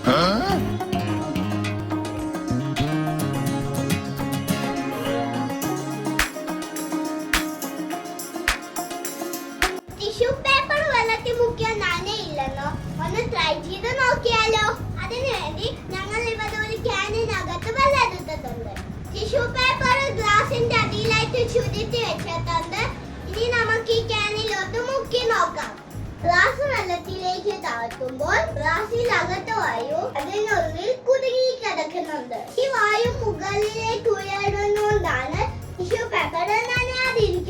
Tissue paper വെള്ളത്തിൽ മുക്കിയാൽ നനയില്ലെന്നോ? ഒന്ന് try ചെയ്ത് നോക്കിയാലോ? അതിനുവേണ്ടി ഞങ്ങൾ ഇവിടെ ഒരു ക്യാനിനകത്ത് വെള്ളം എടുത്തിട്ടുണ്ട്. ടിഷ്യൂ പേപ്പർ ഗ്ലാസിന്റെ അടിയിലായിട്ട് ചുരുട്ടി വെച്ചിട്ടുണ്ട്. ഇനി നമുക്ക് ഈ ക്യാനിലോട്ട് മുക്കി നോക്കാം. ഗ്ലാസ് വെള്ളത്തിലേക്ക് താഴ്ത്തുമ്പോൾ ഗ്ലാസിനകത്ത് വായു അതിനുള്ളിൽ കുടുങ്ങി കിടക്കുന്നുണ്ട്. ഈ വായു മുകളിലേക്ക് ഉയരുന്നതുകൊണ്ടാണ് ടിഷ്യൂ പേപ്പർ നനയാതിരിക്കുന്നത്.